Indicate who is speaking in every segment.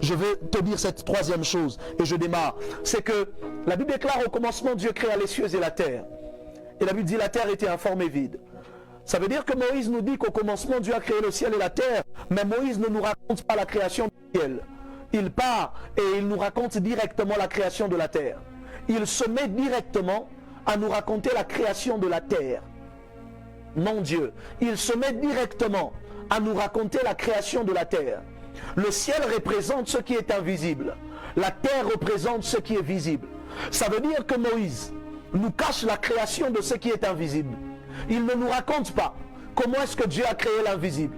Speaker 1: je vais te dire cette troisième chose et je démarre. C'est que la Bible déclare au commencement Dieu créa les cieux et la terre. Et la Bible dit la terre était informe et vide. Ça veut dire que Moïse nous dit qu'au commencement Dieu a créé le ciel et la terre, mais Moïse ne nous raconte pas la création du ciel. Il part et il nous raconte directement la création de la terre. Il se met directement à nous raconter la création de la terre. Non Dieu, il se met directement à nous raconter la création de la terre. Le ciel représente ce qui est invisible. La terre représente ce qui est visible. Ça veut dire que Moïse nous cache la création de ce qui est invisible. Il ne nous raconte pas comment est-ce que Dieu a créé l'invisible,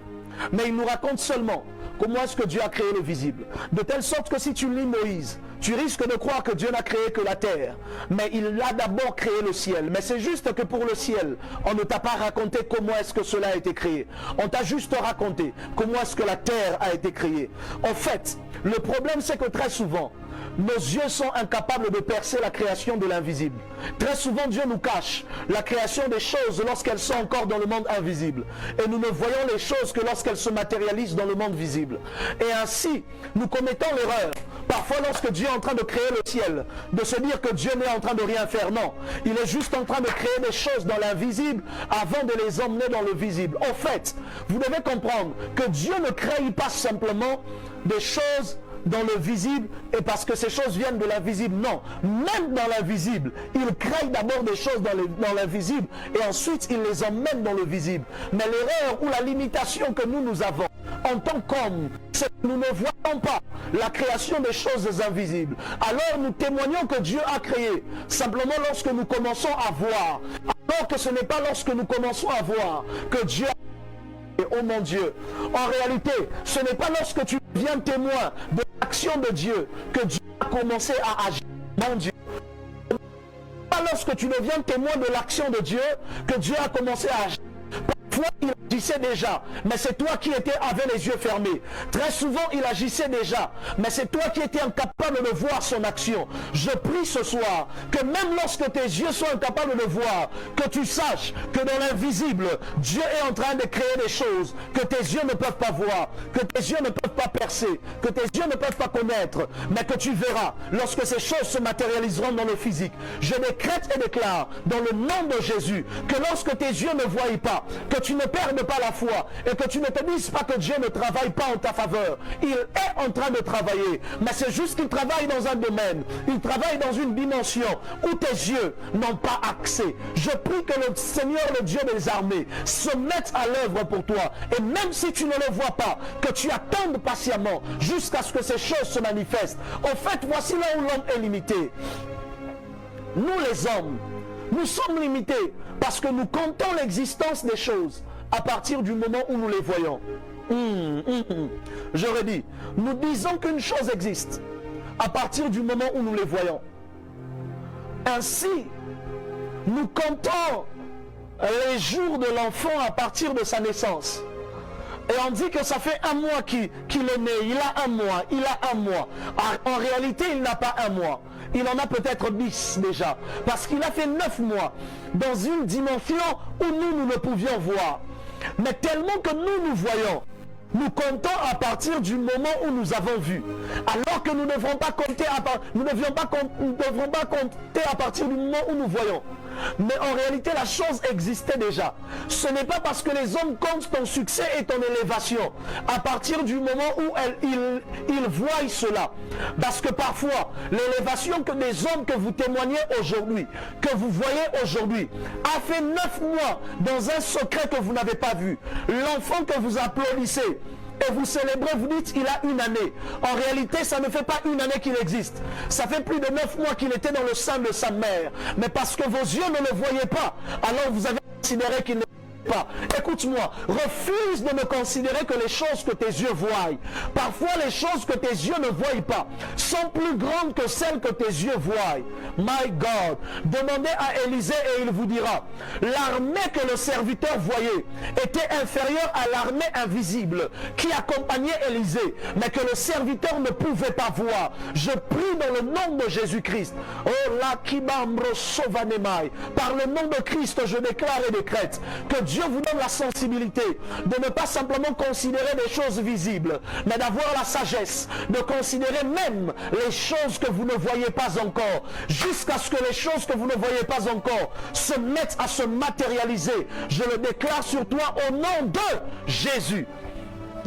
Speaker 1: mais il nous raconte seulement comment est-ce que Dieu a créé le visible. De telle sorte que si tu lis Moïse, tu risques de croire que Dieu n'a créé que la terre, mais il a d'abord créé le ciel. Mais c'est juste que pour le ciel, on ne t'a pas raconté comment est-ce que cela a été créé. On t'a juste raconté comment est-ce que la terre a été créée. En fait, le problème c'est que très souvent, nos yeux sont incapables de percer la création de l'invisible. Très souvent, Dieu nous cache la création des choses lorsqu'elles sont encore dans le monde invisible. Et nous ne voyons les choses que lorsqu'elles se matérialisent dans le monde visible. Et ainsi, nous commettons l'erreur, parfois lorsque Dieu est en train de créer le ciel, de se dire que Dieu n'est en train de rien faire. Non, il est juste en train de créer des choses dans l'invisible avant de les emmener dans le visible. En fait, vous devez comprendre que Dieu ne crée pas simplement des choses dans le visible et parce que ces choses viennent de l'invisible. Non, même dans l'invisible, il crée d'abord des choses dans l'invisible et ensuite il les emmène dans le visible. Mais l'erreur ou la limitation que nous avons en tant qu'hommes, c'est que nous ne voyons pas la création des choses invisibles. Alors nous témoignons que Dieu a créé simplement lorsque nous commençons à voir. Alors que ce n'est pas lorsque nous commençons à voir que Dieu a créé. Oh mon Dieu, en réalité, ce n'est pas lorsque tu deviens témoin de l'action de Dieu que Dieu a commencé à agir. Mon Dieu, ce n'est pas lorsque tu deviens témoin de l'action de Dieu que Dieu a commencé à agir. Parfois il agissait déjà, mais c'est toi qui avais les yeux fermés. Très souvent il agissait déjà, mais c'est toi qui étais incapable de voir son action. Je prie ce soir que même lorsque tes yeux sont incapables de voir, que tu saches que dans l'invisible, Dieu est en train de créer des choses que tes yeux ne peuvent pas voir, que tes yeux ne peuvent pas percer, que tes yeux ne peuvent pas connaître, mais que tu verras lorsque ces choses se matérialiseront dans le physique. Je décrète et déclare dans le nom de Jésus que lorsque tes yeux ne voient pas, que tu ne perdes pas la foi et que tu ne te dises pas que Dieu ne travaille pas en ta faveur. Il est en train de travailler, mais c'est juste qu'il travaille dans un domaine, il travaille dans une dimension où tes yeux n'ont pas accès. Je prie que le Seigneur, le Dieu des armées, se mette à l'œuvre pour toi, et même si tu ne le vois pas, que tu attendes patiemment jusqu'à ce que ces choses se manifestent. En fait, voici là où l'homme est limité. Nous les hommes, nous sommes limités parce que nous comptons l'existence des choses à partir du moment où nous les voyons. Je redis, nous disons qu'une chose existe à partir du moment où nous les voyons. Ainsi, nous comptons les jours de l'enfant à partir de sa naissance. Et on dit que ça fait un mois qu'il est né, il a un mois, il a un mois. En réalité, il n'a pas un mois. Il en a peut-être 10 déjà. Parce qu'il a fait 9 mois dans une dimension où nous ne pouvions voir. Mais tellement que nous voyons, nous comptons à partir du moment où nous avons vu. Alors que nous ne devrons pas compter à partir du moment où nous voyons. Mais en réalité, la chose existait déjà. Ce n'est pas parce que les hommes comptent ton succès et ton élévation à partir du moment où ils voient cela. Parce que parfois, l'élévation que des hommes que vous témoignez aujourd'hui, que vous voyez aujourd'hui, a fait 9 mois dans un secret que vous n'avez pas vu. L'enfant que vous applaudissez et vous célébrez, vous dites il a une année. En réalité, ça ne fait pas une année qu'il existe. Ça fait plus de 9 mois qu'il était dans le sein de sa mère. Mais parce que vos yeux ne le voyaient pas, alors vous avez considéré qu'il ne pas. Écoute-moi, refuse de ne considérer que les choses que tes yeux voient. Parfois, les choses que tes yeux ne voient pas sont plus grandes que celles que tes yeux voient. My God, demandez à Élisée et il vous dira, l'armée que le serviteur voyait était inférieure à l'armée invisible qui accompagnait Élisée, mais que le serviteur ne pouvait pas voir. Je prie dans le nom de Jésus-Christ. Oh la kibambro sovanemai. Par le nom de Christ, je déclare et décrète que Dieu Dieu vous donne la sensibilité de ne pas simplement considérer des choses visibles, mais d'avoir la sagesse de considérer même les choses que vous ne voyez pas encore, jusqu'à ce que les choses que vous ne voyez pas encore se mettent à se matérialiser. Je le déclare sur toi au nom de Jésus.